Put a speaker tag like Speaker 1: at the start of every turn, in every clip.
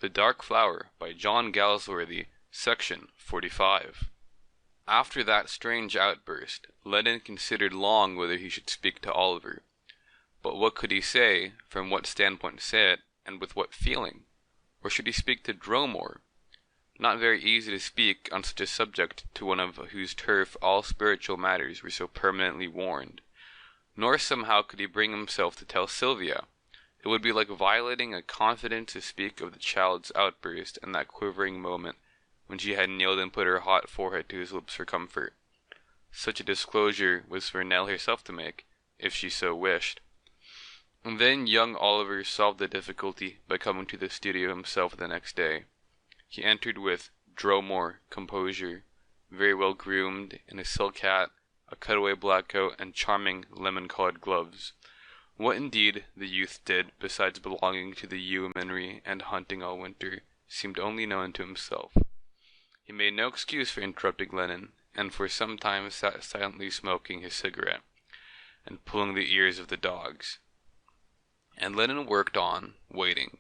Speaker 1: The Dark Flower by John Galsworthy, Section 45. After that strange outburst, Lennon considered long whether he should speak to Oliver. But what could he say, from what standpoint say it, and with what feeling? Or should he speak to Dromore? Not very easy to speak on such a subject to one of whose turf all spiritual matters were so permanently worn. Nor somehow could he bring himself to tell Sylvia. It would be like violating a confidence to speak of the child's outburst in that quivering moment when she had kneeled and put her hot forehead to his lips for comfort. Such a disclosure was for Nell herself to make, if she so wished. And then young Oliver solved the difficulty by coming to the studio himself the next day. He entered with Dromore composure, very well groomed, in a silk hat, a cutaway black coat, and charming lemon-colored gloves. What indeed the youth did, besides belonging to the yeomanry and hunting all winter, seemed only known to himself. He made no excuse for interrupting Lennon, and for some time sat silently smoking his cigarette, and pulling the ears of the dogs. And Lennon worked on, waiting.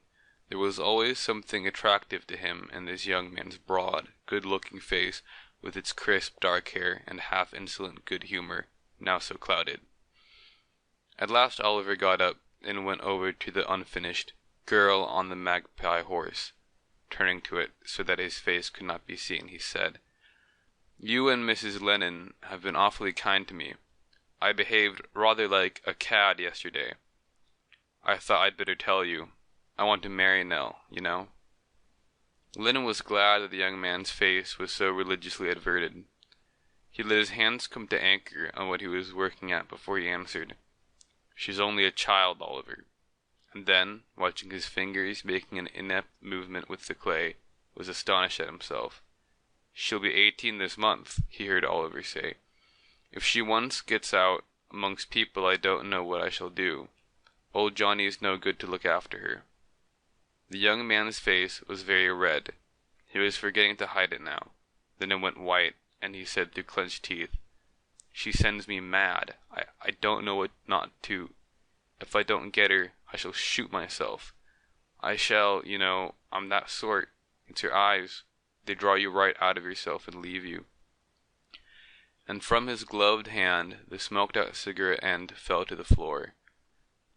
Speaker 1: There was always something attractive to him in this young man's broad, good-looking face, with its crisp dark hair and half-insolent good humor, now so clouded. At last Oliver got up and went over to the unfinished Girl on the Magpie Horse. Turning to it so that his face could not be seen, he said, "You and Mrs. Lennon have been awfully kind to me. I behaved rather like a cad yesterday. I thought I'd better tell you. I want to marry Nell, you know." Lennon was glad that the young man's face was so religiously averted. He let his hands come to anchor on what he was working at before he answered. "She's only a child, Oliver." And then, watching his fingers making an inept movement with the clay, was astonished at himself. "She'll be 18 this month," he heard Oliver say. "If she once gets out amongst people, I don't know what I shall do. Old Johnny's no good to look after her." The young man's face was very red. He was forgetting to hide it now. Then it went white, and he said through clenched teeth, "She sends me mad. I don't know what not to. If I don't get her, I shall shoot myself. I shall, you know, I'm that sort. It's her eyes. They draw you right out of yourself and leave you." And from his gloved hand the smoked-out cigarette end fell to the floor.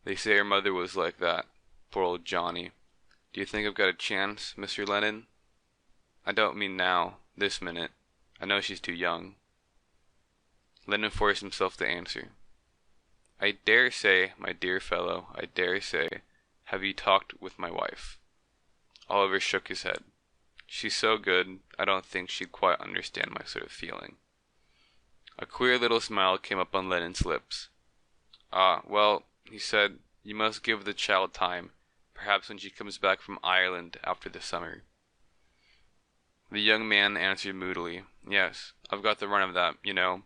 Speaker 1: "They say her mother was like that. Poor old Johnny. Do you think I've got a chance, Mr. Lennon? I don't mean now, this minute. I know she's too young." Lennon forced himself to answer. "I dare say, my dear fellow, I dare say. Have you talked with my wife?" Oliver shook his head. "She's so good, I don't think she'd quite understand my sort of feeling." A queer little smile came up on Lennon's lips. "Ah, well," he said, "you must give the child time, perhaps when she comes back from Ireland after the summer." The young man answered moodily, "Yes, I've got the run of that, you know,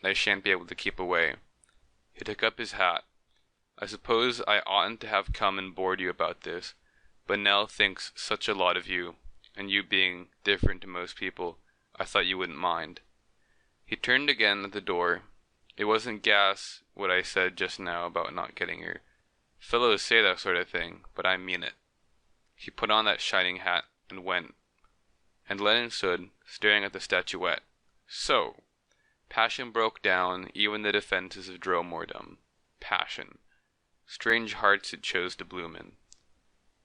Speaker 1: and I shan't be able to keep away." He took up his hat. "I suppose I oughtn't to have come and bored you about this, but Nell thinks such a lot of you, and you being different to most people, I thought you wouldn't mind." He turned again at the door. "It wasn't gas what I said just now about not getting her. Fellows say that sort of thing, but I mean it." He put on that shining hat and went, and Lennon stood staring at the statuette. So! Passion broke down even the defenses of dromordom. Passion. Strange hearts it chose to bloom in.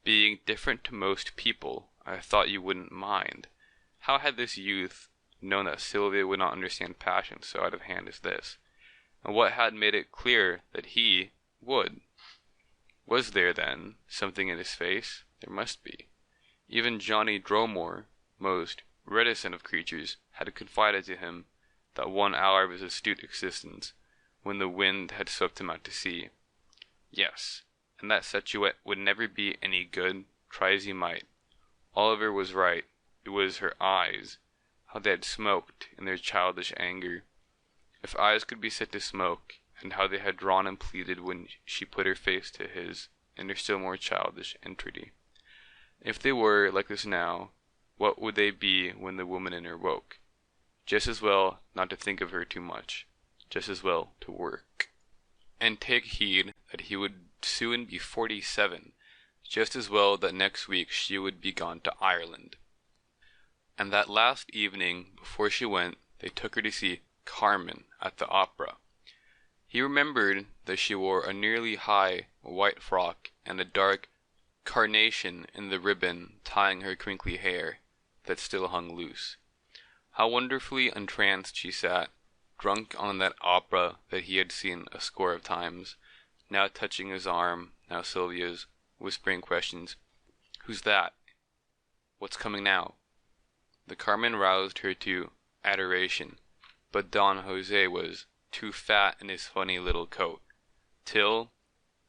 Speaker 1: "Being different to most people, I thought you wouldn't mind." How had this youth known that Sylvia would not understand passion so out of hand as this? And what had made it clear that he would? Was there, then, something in his face? There must be. Even Johnny Dromore, most reticent of creatures, had confided to him that one hour of his astute existence, when the wind had swept him out to sea. Yes, and that statuette would never be any good, try as he might. Oliver was right. It was her eyes, how they had smoked in their childish anger. If eyes could be said to smoke, and how they had drawn and pleaded when she put her face to his in their still more childish entreaty. If they were like this now, what would they be when the woman in her woke? Just as well not to think of her too much, just as well to work. And take heed that he would soon be 47, just as well that next week she would be gone to Ireland. And that last evening, before she went, they took her to see Carmen at the opera. He remembered that she wore a nearly high white frock and a dark carnation in the ribbon tying her crinkly hair that still hung loose. How wonderfully entranced she sat, drunk on that opera that he had seen a score of times, now touching his arm, now Sylvia's, whispering questions. "Who's that? What's coming now?" The Carmen roused her to adoration, but Don Jose was too fat in his funny little coat, till,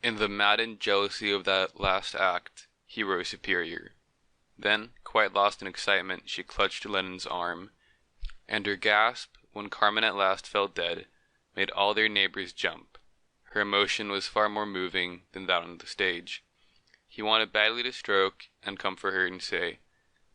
Speaker 1: in the maddened jealousy of that last act, he rose superior. Then, quite lost in excitement, she clutched Lennon's arm, and her gasp, when Carmen at last fell dead, made all their neighbors jump. Her emotion was far more moving than that on the stage. He wanted badly to stroke and comfort her and say,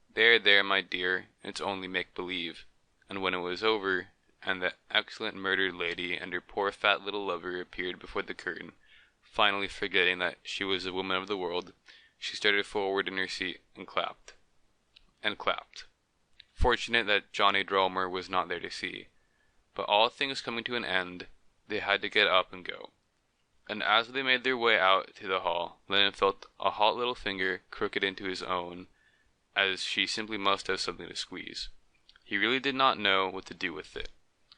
Speaker 1: "There, there, my dear, it's only make-believe." And when it was over, and the excellent murdered lady and her poor fat little lover appeared before the curtain, finally forgetting that she was a woman of the world, she started forward in her seat and clapped. And clapped. Fortunate that Johnny Dromer was not there to see. But all things coming to an end, they had to get up and go. And as they made their way out to the hall, Lennon felt a hot little finger crooked into his own, as she simply must have something to squeeze. He really did not know what to do with it.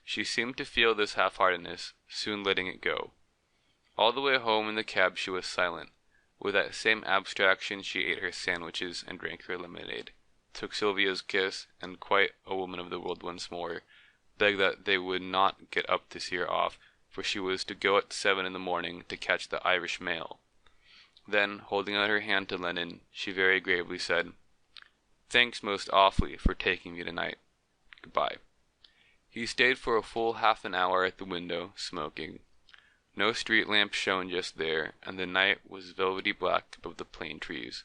Speaker 1: She seemed to feel this half-heartedness, soon letting it go. All the way home in the cab she was silent. With that same abstraction she ate her sandwiches and drank her lemonade, took Sylvia's kiss, and, quite a woman of the world once more, begged that they would not get up to see her off, for she was to go at 7 in the morning to catch the Irish mail. Then, holding out her hand to Lennon, she very gravely said, "Thanks most awfully for taking me tonight. Goodbye." He stayed for a full half an hour at the window, smoking. No street lamp shone just there, and the night was velvety black above the plane trees.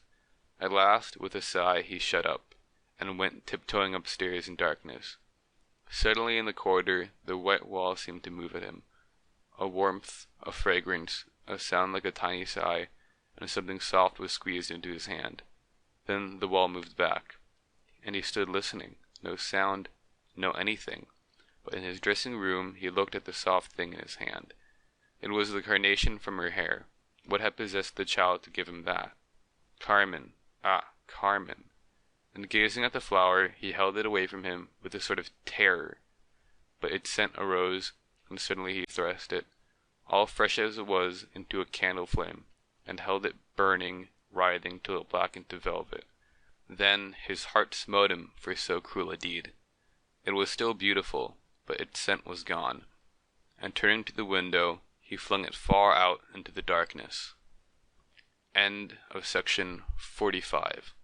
Speaker 1: At last, with a sigh, he shut up, and went tiptoeing upstairs in darkness. Suddenly in the corridor, the white wall seemed to move at him. A warmth, a fragrance, a sound like a tiny sigh, and something soft was squeezed into his hand. Then the wall moved back, and he stood listening. No sound, no anything. But in his dressing room he looked at the soft thing in his hand. It was the carnation from her hair. What had possessed the child to give him that? Carmen. Ah, Carmen. And gazing at the flower, he held it away from him with a sort of terror. But its scent arose, and suddenly he thrust it, all fresh as it was, into a candle flame, and held it burning, writhing till it blackened to velvet. Then his heart smote him for so cruel a deed. It was still beautiful, but its scent was gone, and turning to the window, he flung it far out into the darkness. End of section 45.